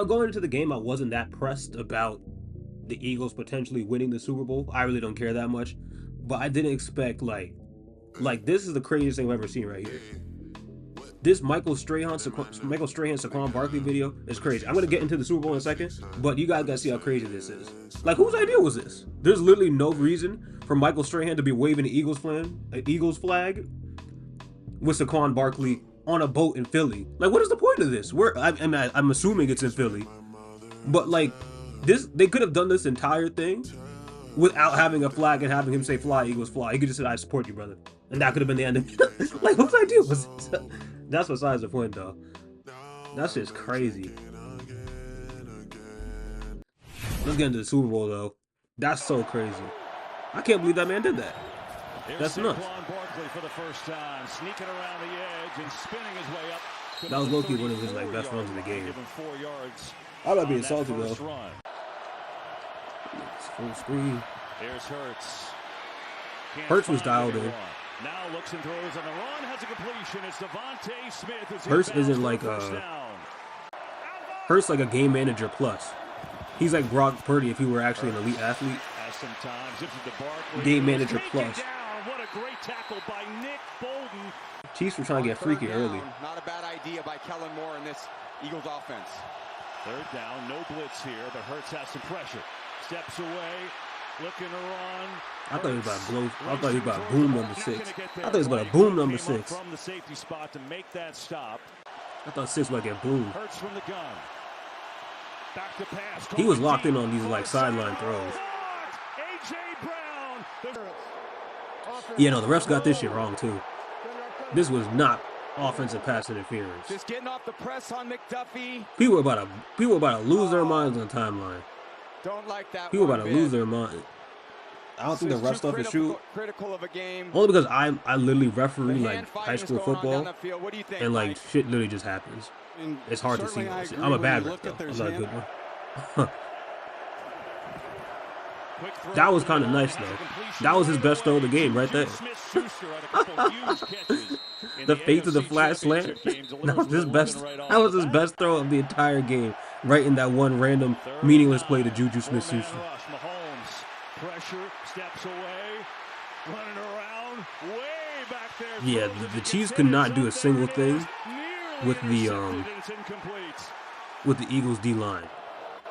Going into the game, I wasn't that pressed about the Eagles potentially winning the Super Bowl. I really don't care that much, but I didn't expect like this is the craziest thing I've ever seen right here. This Michael Strahan Saquon Barkley video is crazy. I'm gonna get into the Super Bowl in a second, but you guys gotta see how crazy this is. Like, whose idea was this? There's literally no reason for Michael Strahan to be waving an Eagles flag with Saquon Barkley on a boat in Philly. Like, what is the point of this? I'm assuming it's in Philly, but like they could have done this entire thing without having a flag and having him say "Fly, Eagles, fly." He could just say, "I support you, brother," and that could have been the end of it. Like, whose idea was this? That's besides the point, though. That's just crazy. Let's get into the Super Bowl, though. That's so crazy. I can't believe that man did that. That's nuts. That was low-key one of his best runs in the game. I might be insulted, though. Full screen. Here's Hurts. Hurts was dialed in. Now looks and throws on the run, has a completion. It's Devontae Smith. Hurts isn't like Hurts like a game manager plus. He's like Brock Purdy if he were actually an elite athlete. Game manager plus. What a great tackle by Nick Bolton. Chiefs were trying to get freaky early. Not a bad idea by Kellen Moore in this Eagles offense. Third down, no blitz here, but Hurts has some pressure. Steps away, looking to run. I thought he was about to blow. I thought he was about to boom number 6. I thought he was about to boom number 6. From the safety spot to make that stop. I thought 6 might get boomed. Hurts from the gun. Back to pass. He was locked in on these sideline throws. AJ Brown. Yeah, no, the refs got this shit wrong too. This was not offensive pass interference. Just getting off the press on McDuffie. People were about to lose their minds on the timeline. Don't like that. People were about to lose their mind. I don't think the ref stuff is true. Critical of a game. Only because I literally referee high school football, and shit literally just happens. It's hard to see. I'm a bad ref though. I'm not a good one. That was kind of nice though. That was his best throw of the game right there. The fade to the flat slant. That was his best. That was his best throw of the entire game. Right in that one random meaningless play to Juju Smith-Schuster. Pressure, steps away, running around, way back there. Yeah, the Chiefs could not do a single thing with the Eagles D-line.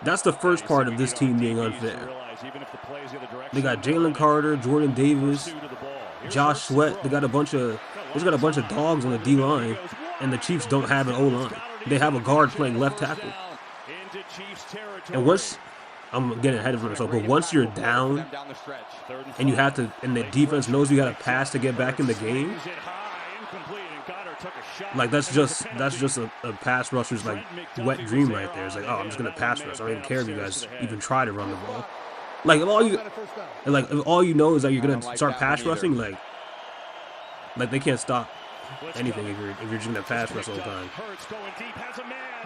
That's the first part of this team being unfair. They got Jalen Carter, Jordan Davis, Josh Sweat. They got a bunch of dogs on the D-line, and the Chiefs don't have an O-line. They have a guard playing left tackle. And once I'm getting ahead of myself, but once you're down and you have to, and the defense knows you got to pass to get back in the game, like that's just a pass rusher's wet dream right there. It's like, oh, I'm just gonna pass rush. I don't even care if you guys even try to run the ball. Like if all you know is that you're gonna start pass rushing, like they can't stop anything if you're just gonna pass rush all the time.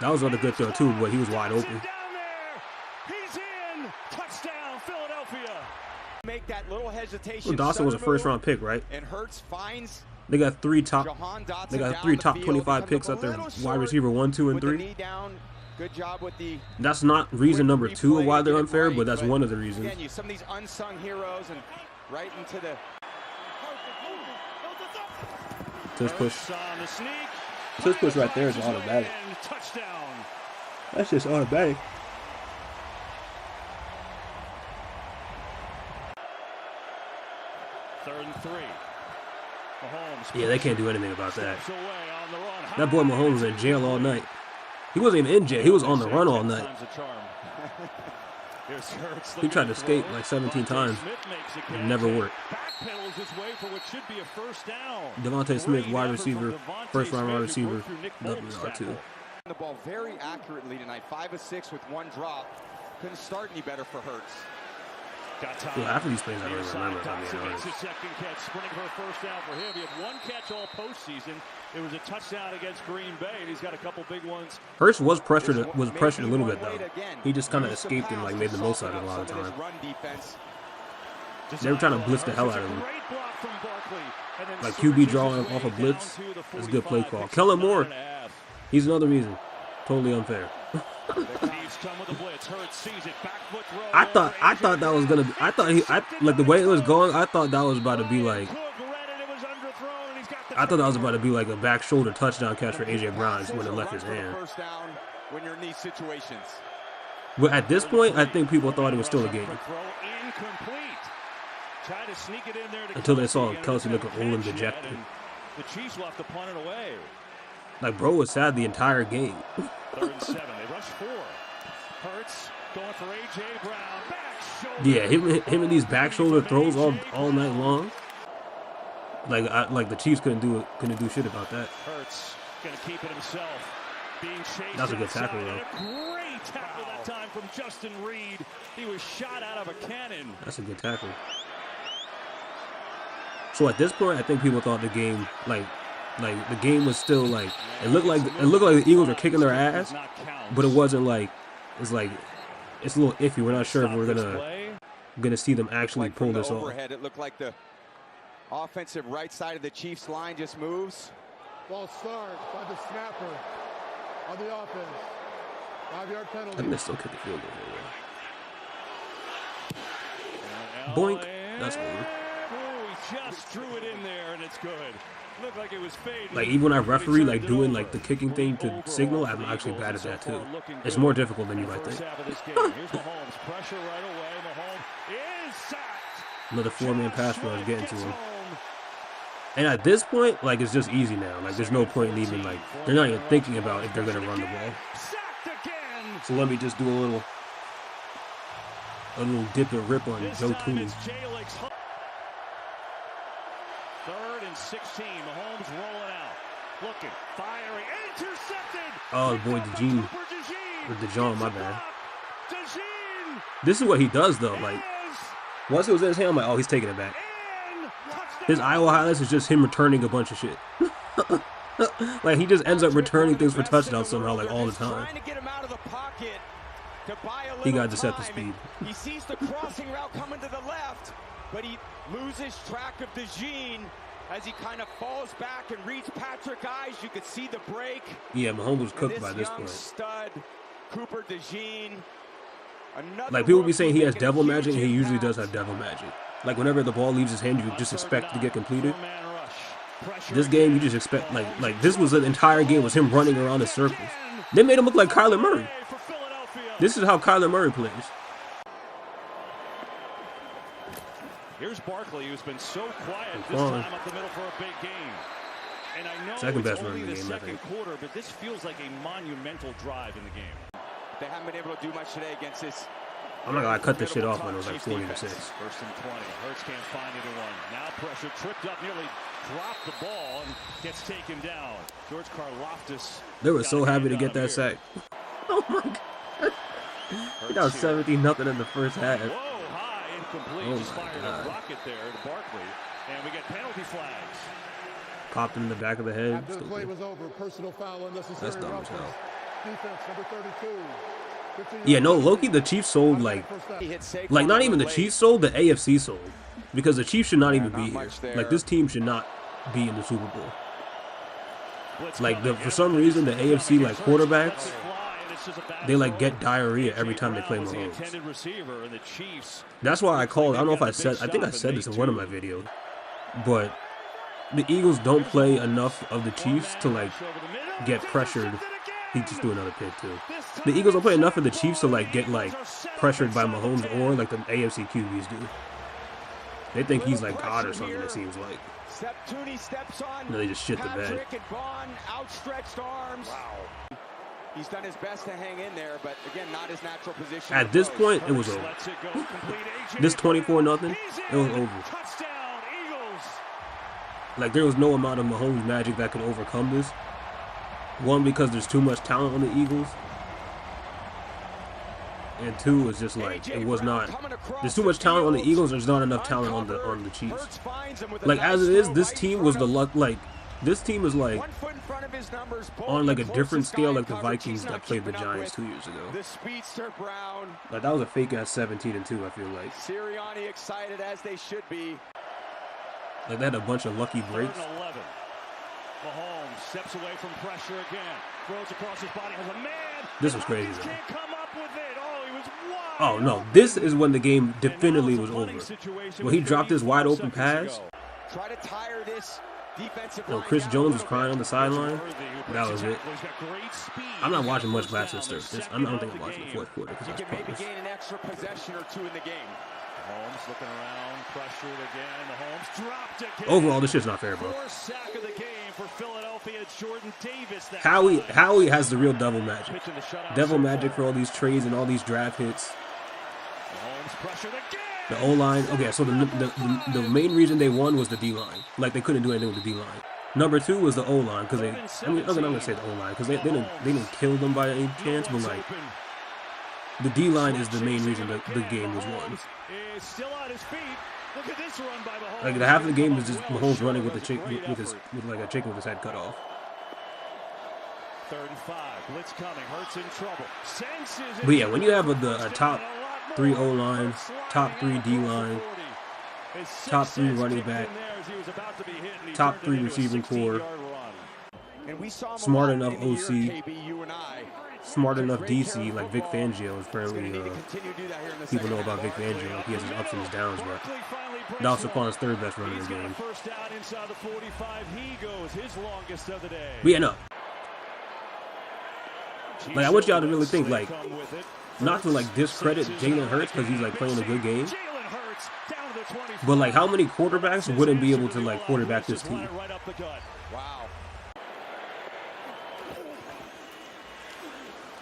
That was another good throw too, but he was wide open. Make that little hesitation. Well, Dawson was a first-round pick, right? And Hurts finds. They got three top 25 picks at their wide receiver 1, 2, and 3. Good job with the. That's not reason number 2 of why they're unfair, but that's one of the reasons. Again, some of these unsung heroes and right into the. Tush push right there is automatic. That's just automatic. Third and 3. Yeah, they can't do anything about that. That boy Mahomes was in jail all night. He wasn't even in jail. He was on the run all night. He tried to escape 17 times. It never worked. Devontae Smith, wide receiver, first-round wide receiver, WR2. The ball very accurately tonight. 5 of 6 with 1 drop. Couldn't start any better for Hurts. Yeah, after these plays, I don't even remember. Second catch, sprinting for a first down for him. He had 1 catch all postseason. It was a touchdown against Green Bay, and he's got a couple big ones. Hurts was pressured a little bit though. He just kind of escaped and made the most out of it a lot of the time. They were trying to blitz the hell out of him. Like QB drawing off a blitz is good play call. Kellen Moore, he's another reason. Totally unfair. I thought that was gonna be, like the way it was going, I thought that was about to be like, I thought that was about to be like a back shoulder touchdown catch for AJ Brown when it left his hand. When you're in these situations. But at this point, I think people thought it was still a game. Until they saw Kelsey looking old and dejected. The Chiefs will have to punt it away. Like, bro was sad the entire game. 3rd and 7. They rush 4. Hurts going for AJ Brown. Back shoulder. Yeah, him and these back shoulder throws all night long. Like the Chiefs couldn't do shit about that. Hurts gonna keep it himself. Being chased. That's a good tackle, though. A great tackle that time from Justin Reed. He was shot out of a cannon. That's a good tackle. So at this point, I think people thought the game, like the game was still like it looked like the Eagles were kicking their ass, but it wasn't like it's a little iffy. We're not sure if we're gonna see them actually pull this off. It looked like the offensive right side of the Chiefs line just moves. Ball start by the snapper on the offense. 5-yard penalty. I think they still kick the field goal. Boink. That's over. Just threw it in there and it's good. Looked like it was fading. Like even when I referee like doing like the kicking thing to signal, I'm actually bad at that too. It's more difficult than you might think. Here's Mahomes. Pressure right away. Mahomes is sacked. Another 4-man pass rush getting to him. And at this point, like it's just easy now. Like there's no point in even like they're not even thinking about if they're gonna run the ball. So let me just do a little dip and rip on Joe Tooney. 3rd and 16. Mahomes rolling out. Looking. Firing. Intercepted. Oh, boy, DeJean. Or DeJean, my bad. This is what he does, though. Like, once it was in his hand, I'm like, oh, he's taking it back. His Iowa highlights is just him returning a bunch of shit. Like, he just ends up returning things for touchdowns somehow, like, all the time. He got deceptive speed. He sees the crossing route coming to the left, but he loses track of DeJean as he kind of falls back and reads Patrick Eyes. You could see the break. Yeah, Mahomes was cooked by this point. Stud, Cooper DeJean. Like, people be saying he has devil magic, and he usually does have devil magic. Like, whenever the ball leaves his hand, you just expect it to get completed. This game, you just expect, like this was an entire game was him running around in circles. They made him look like Kyler Murray. This is how Kyler Murray plays. Here's Barkley, who's been so quiet this time up the middle for a big game. And I know second best it's only run in the game, second quarter, but this feels like a monumental drive in the game. They haven't been able to do much today against this. I'm not gonna cut this shit off when it was like 40-6. 1st and 20. Hurts can't find anyone. Now pressure, tripped up, nearly dropped the ball and gets taken down. George Karlaftis. They were so happy to get that sack. Oh my god. That was 17-0 in the first half. Whoa, high, incomplete. Oh just fired god. a rocket there to Barkley. And we get penalty flags. Popped him in the back of the head. After the play was over, personal foul unnecessary. That's dumb as hell. Defense number 32. Yeah, no, low-key, the Chiefs sold, like not even the Chiefs sold, the AFC sold. Because the Chiefs should not even be here. Like, this team should not be in the Super Bowl. Like, for some reason, the AFC, like, quarterbacks, they, like, get diarrhea every time they play Mahomes. That's why I called, I don't know if I think I said this in one of my videos, but the Eagles don't play enough of the Chiefs to, like, get pressured. He just threw another pick, too. The Eagles don't play enough of the Chiefs to, like, get, like, pressured by Mahomes or, like, the AFC QBs do. They think he's, like, God or something, it seems like. And they just shit the bed. Outstretched arms. Wow. He's done his best to hang in there, but, again, not his natural position. At this point, it was over. This 24-0, it was over. Like, there was no amount of Mahomes magic that could overcome this. One, because there's too much talent on the Eagles. And two, it's just like, it was not. There's too much talent on the Eagles, there's not enough talent on the Chiefs. Like, as it is, this team was the luck, like, this team is like, on like a different scale, like the Vikings that played the Giants 2 years ago. Like, that was a fake-ass 17-2, I feel like. Sirianni excited as they should be. Like, they had a bunch of lucky breaks. Mahomes steps away from pressure again. Throws across his body. Has a man. This was crazy, though. Can't come up with it. Oh, he was wide. Oh, no. This is when the game definitively was over. When he dropped this wide open pass. Try to tire this defensive You know, Chris Jones was crying on the sideline. That was it. I'm not watching much last this third. I don't think I'm watching the fourth quarter because that's pointless. Gain an extra possession or two in the game. Mahomes looking around, pressured again. Mahomes dropped again. Overall, this shit's not fair, bro. Fourth sack of the game for Philadelphia. It's Jordan Davis. Howie has the real devil magic. Devil magic for all these trades and all these draft hits. Mahomes pressured again. The O-line. Okay, so the main reason they won was the D-line. Like, they couldn't do anything with the D-line. Number two was the O-line, because I'm not going to say the O-line, because they didn't kill them by any chance, but, like, the D-line is the main reason the game was won. Like, the half of the game was just Mahomes running with a chicken with his head cut off. 3rd and 5. Blitz coming. Hurts in trouble. But yeah, when you have a top 3 O-line, top 3 D-line, top 3 running back, top 3 receiving core, smart enough OC, smart enough DC, like Vic Fangio is apparently, people know about Vic Fangio. He has his ups and his downs, but now Saquon's third best runner in the game. But yeah, no. Like, I want y'all to really think, like, not to, like, discredit Jalen Hurts because he's, like, playing a good game. But, like, how many quarterbacks wouldn't be able to, like, quarterback this team? Wow.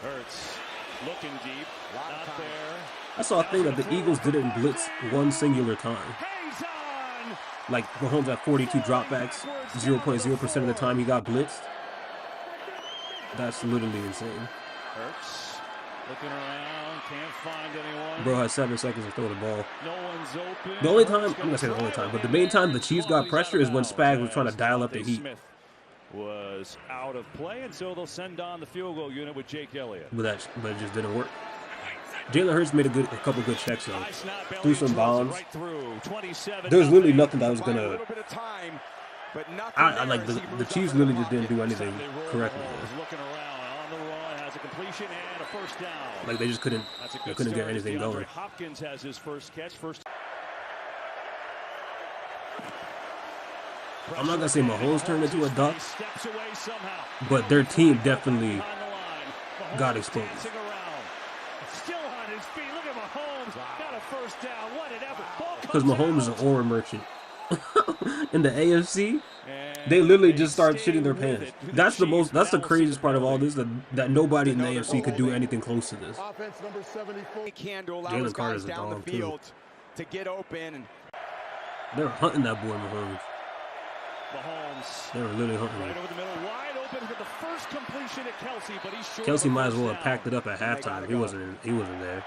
Hurts looking deep, not there. I saw a thing that the Eagles didn't blitz one singular time. Like, Mahomes had 42 dropbacks, 0.0% of the time he got blitzed. That's literally insane. Hurts looking around, can't find anyone. Bro has 7 seconds to throw the ball. No one's open. The only time, I'm going to say the only time, but the main time the Chiefs got pressure is when Spags was trying to dial up the heat. Was out of play, and so they'll send on the field goal unit with Jake Elliott. But it just didn't work. Jalen Hurts made a couple good checks though. Threw some bombs. There was literally nothing that was gonna. I like the Chiefs literally just didn't do anything correctly. Like they just couldn't get anything going. Hopkins has his first catch. I'm not gonna say Mahomes turned into a duck, but their team definitely got exposed. Because Mahomes is an aura merchant. In the AFC, they literally just start shitting their pants. That's the craziest part of all this, that nobody in the AFC could do anything close to this. Jalen Carter's a dog too. They're hunting that boy Mahomes. They were literally hunting him. Kelsey might as well have packed it up at halftime. He wasn't there.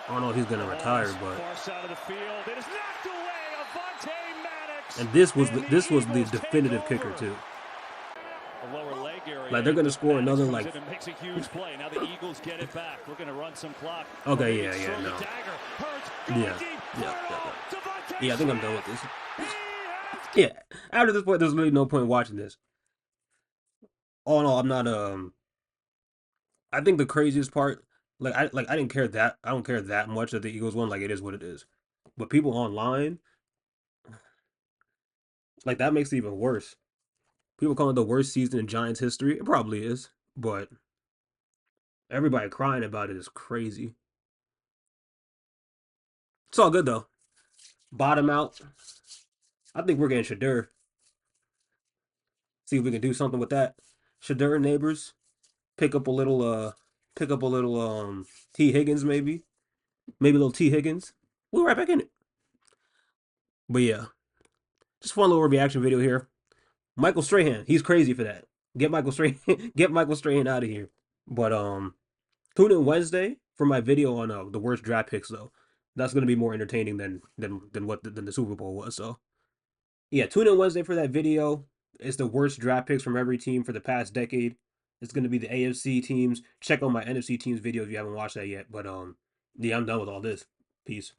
I don't know if he's gonna retire, but and this was the definitive kicker too. Like they're gonna score another like. Makes a huge play. Now the Eagles get it back. Looking to run some clock. Okay, yeah, no. Yeah. I think I'm done with this. Yeah, after this point, there's really no point watching this. All in all, I'm not. I think the craziest part, I didn't care that I don't care that much that the Eagles won. Like it is what it is. But people online, like that makes it even worse. People call it the worst season in Giants history. It probably is, but everybody crying about it is crazy. It's all good though. Bottom out. I think we're getting Shadur. See if we can do something with that. Shadur and Neighbors. Pick up a little T. Higgins maybe. Maybe a little T. Higgins. We'll right back in it. But yeah. Just fun little reaction video here. Michael Strahan, he's crazy for that. Get Michael Strahan out of here. But tune in Wednesday for my video on the worst draft picks though. That's gonna be more entertaining than the Super Bowl was, so. Yeah, tune in Wednesday for that video. It's the worst draft picks from every team for the past decade. It's going to be the AFC teams. Check out my NFC teams video if you haven't watched that yet. But, yeah, I'm done with all this. Peace.